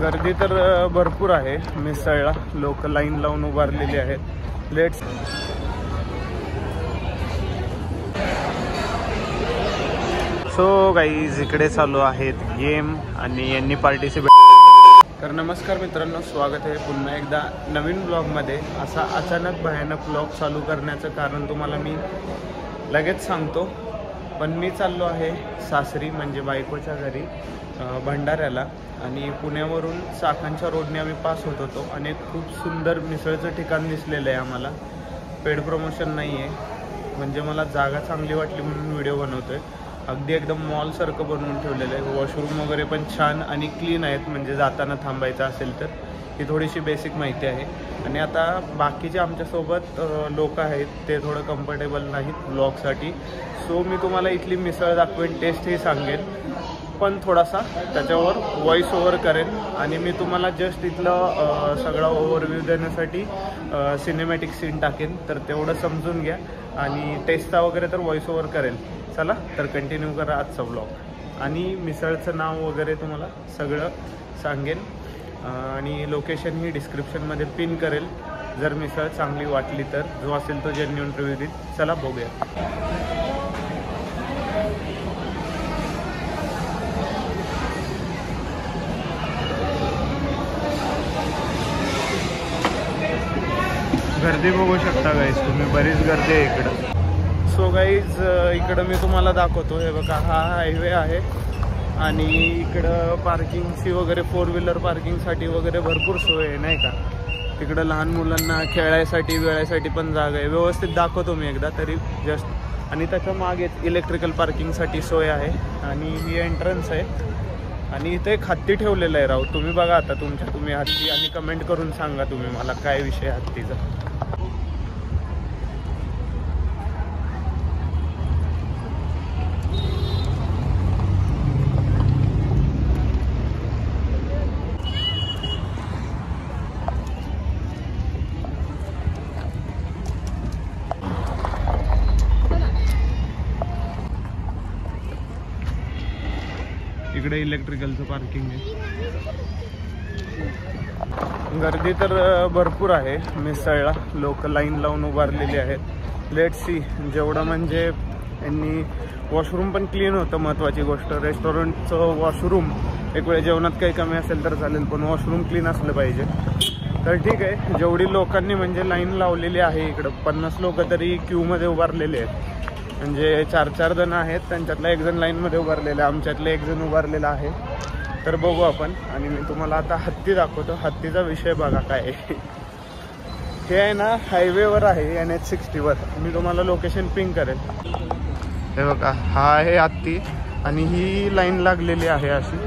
गर्दी तर भरपूर आहे मिसळला, लोक लाईन लावून उभारलेली आहेत। लेट्स सो गाईज इकडे चालू आहेत गेम आणि यांनी पार्टिसिपेट। तर नमस्कार मित्रांनो, स्वागत आहे पुन्हा एकदा नवीन ब्लॉगमध्ये। असा अचानक भयानक ब्लॉग चालू करण्याचं कारण तुम्हाला मी लगेच सांगतो, पण मी चाललो आहे सासरी म्हणजे बायकोच्या घरी भंडाऱ्याला। आणि पुण्यावरून चाकणच्या रोडने आम्ही पास होत होतो आणि खूप सुंदर मिसळचं ठिकाण दिसलेलं आहे आम्हाला। पेड प्रमोशन नाही आहे, म्हणजे मला जागा चांगली वाटली म्हणून व्हिडिओ बनवतो आहे। अगदी एकदम मॉलसारखं बनवून ठेवलेलं आहे, वॉशरूम वगैरे पण छान आणि क्लीन आहेत, म्हणजे जाताना थांबायचं असेल तर ही थोडीशी बेसिक माहिती आहे। आणि आता बाकीचे आमच्यासोबत लोक आहेत ते थोडं कम्फर्टेबल नाहीत ब्लॉगसाठी, सो मी तुम्हाला इथली मिसळ दाखवेन, टेस्टही सांगेन, पण थोडासा त्याच्यावर व्हॉइस ओव्हर करेन। आणि मी तुम्हाला जस्ट इथलं सगळा ओव्हरव्ह्यू देण्यासाठी सिनेमॅटिक सीन टाकेन, तर तेवढं समजून घ्या। आणि टेस्टचा वगैरे तर व्हॉइस ओव्हर करेल। चला तर कंटिन्यू करा आजचा ब्लॉग, आणि मिसळचं नाव वगैरे तुम्हाला सगळं सांगेन आणि लोकेशन ही डिस्क्रिप्शनमध्ये पिन करेल। जर मिसळ चांगली वाटली तर जो असेल तो जेन्युइन रिव्ह्यू देईल। चला बघूया। गर्दी बघू शकता गाईज तुम्ही, बरीच गर्दी आहे इकडं। सो गाईज इकडं मी तुम्हाला दाखवतो, हे बघा हा हायवे आहे आणि इकडं पार्किंगची वगैरे 4 व्हीलर पार्किंगसाठी वगैरे भरपूर सोय आहे नाही का। तिकडं लहान मुलांना खेळायसाठी वेळायसाठी पण जागा आहे, व्यवस्थित दाखवतो मी एकदा तरी जस्ट। आणि त्याच्या मागेच इलेक्ट्रिकल पार्किंगसाठी सोय आहे आणि ही एंट्रन्स आहे। आणि इथे एक हत्ती ठेवलेलं आहे राव, तुम्ही बघा आता तुम्ही हत्ती, आणि कमेंट करून सांगा तुम्ही मला काय विषय हत्तीचा। इकडे इलेक्ट्रिकलचं पार्किंग आहे। गर्दी तर भरपूर आहे मिसळला, लोक लाईन लावून उभारलेली आहेत। लेट्स सी, जेवढं म्हणजे यांनी वॉशरूम पण क्लीन होतं, महत्त्वाची गोष्ट। रेस्टॉरंटचं वॉशरूम एक वेळ जेवणात काही कमी असेल तर चालेल, पण वॉशरूम क्लीन असलं पाहिजे। तर ठीक आहे, जेवढी लोकांनी म्हणजे लाईन लावलेली आहे इकडं 50 लोक तरी क्यूमध्ये उभारलेले आहेत, म्हणजे 4-4 जण आहेत, त्यांच्यातला एक जण लाईनमध्ये उभारलेला आहे, आमच्यातले एक जण उभारलेला आहे। तर बघू आपण, आणि मी तुम्हाला आता हत्ती दाखवतो। हत्तीचा विषय बघा काय आहे, हे आहे ना हायवेवर आहे NH60वर, मी तुम्हाला लोकेशन पिंग करेल। हे बघा हा आहे हत्ती आणि ही लाईन लागलेली आहे अशी,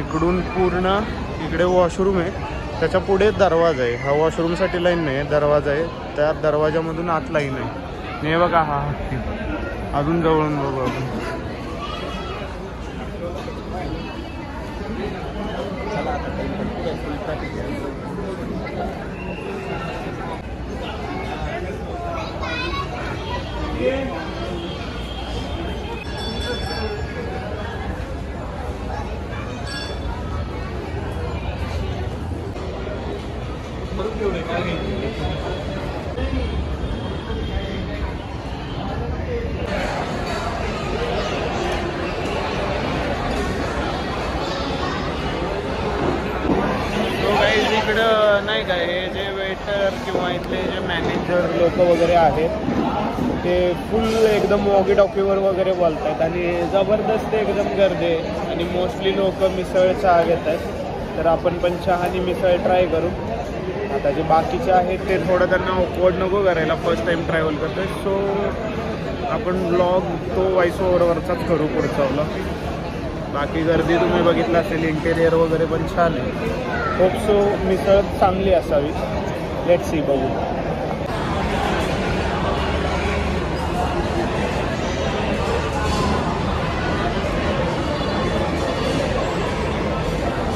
इकडून पूर्ण इकडे वॉशरूम आहे, त्याच्या पुढे दरवाजा आहे। हा वॉशरूमसाठी लाईन नाही आहे, दरवाजा आहे, त्या दरवाजामधून आत लाईन आहे। हे बघा हा हत्ती, अजून जवळून बघू आपण। इकडं नाही का, हे जे वेटर किंवा इथले जे मॅनेजर लोक वगैरे आहेत ते फुल एकदम वॉकी टॉकीवर वगैरे बोलत आहेत आणि जबरदस्त एकदम गर्दी आहे। आणि मोस्टली लोक मिसळ चहा घेत आहेत, तर आपण पण चहा आणि मिसळ ट्राय करू। आता जे बाकीचे आहेत ते थोडं त्यांना ऑकवर्ड नको करायला, फर्स्ट टाइम ट्रॅव्हल करतोय, सो आपण ब्लॉग तो व्हॉइस ओव्हरवरचाच करू पुढचा ब्लॉग। बाकी गर्दी तुम्ही बघितलं असेल, इंटेरियर वगैरे पण छान आहे। होप सो मिसळ चांगली असावी, लेट्स सी, बघू।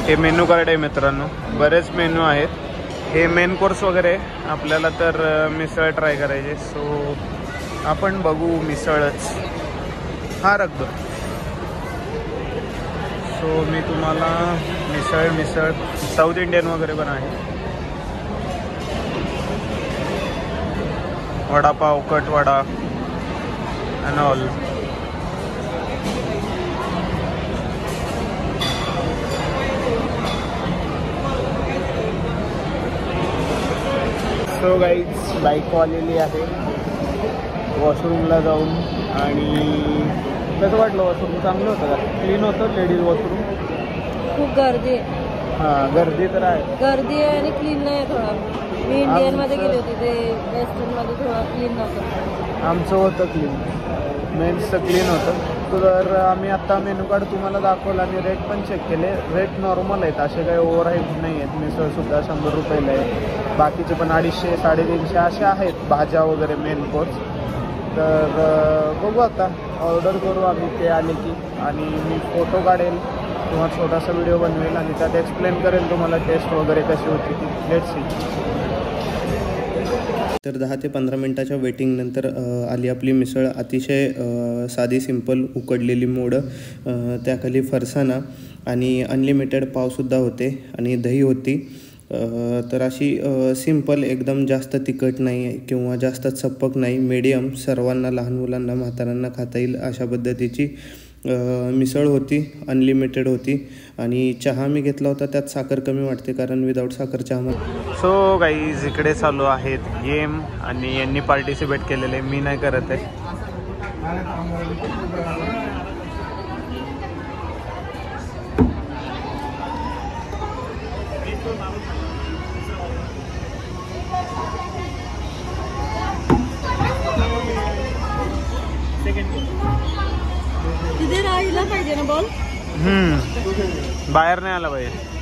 हे मेनू कार्ड आहे मित्रांनो, बरेच मेनू आहेत। हे मेन कोर्स वगैरे आपल्याला तर मिसळ ट्राय करायचे, सो आपण बघू मिसळच। हा रख दो। सो मी तुम्हाला मिसळ साऊथ इंडियन वगैरे पण आहे, vada pav, katvada and all. So guys bike आलेली आहे वॉशरूमला जाऊन. आणि कसं वाटलं वॉशरूम? चांगलं होतं का? क्लीन होतं लेडीज वॉशरूम? खूप गर्दी आहे. हां गर्दी तर आहे. गर्दी आहे आणि क्लीन नाही आहे थोडा. मी इंडियनमध्ये गेली होती, ते वेस्टर्नमध्ये थोडं क्लीन नव्हतं. आमचं होतं क्लीन, मेन्सचं क्लीन होतं. तर आम्ही आत्ता मेनू कार्ड तुम्हाला दाखवलं आणि रेट पण चेक केले. रेट नॉर्मल आहेत, असे काही ओव्हर हाईट नाही आहेत. मिसळसुद्धा 100 रुपयाला आहे, बाकीचे पण 250, 350 असे आहेत भाज्या वगैरे मेन कोर्स. तर बघू आता ऑर्डर करू आम्ही ते आले की. आणि मी फोटो काढेल किंवा छोटासा व्हिडिओ बनवेल आणि त्यात एक्सप्लेन करेल तुम्हाला टेस्ट वगैरे कशी होती ती. Let's see. तर 10 ते 15 मिनटाच्या वेटिंगनंतर आली आपली मिसळ. अतिशय साधी सिंपल उकडलेली मोडं, त्याखाली फरसाणा आणि अनलिमिटेड पावसुद्धा होते आणि दही होती. तर अशी सिंपल, एकदम जास्त तिखट नाही किंवा जास्त चप्पक नाही, मीडियम, सर्वांना, लहान मुलांना, म्हाताऱ्यांना खाता येईल अशा पद्धतीची मिसळ होती. अनलिमिटेड होती. आणि चहा मी घेतला होता, त्यात साखर कमी वाटते कारण विदाऊट साखर चहा. सो गाईज इकडे चालू आहेत गेम आणि यांनी पार्टिसिपेट केलेले, मी नाही करत आहे. तिथे राहिला पाहिजे ना बॉल. बाहेर नाही आला पाहिजे.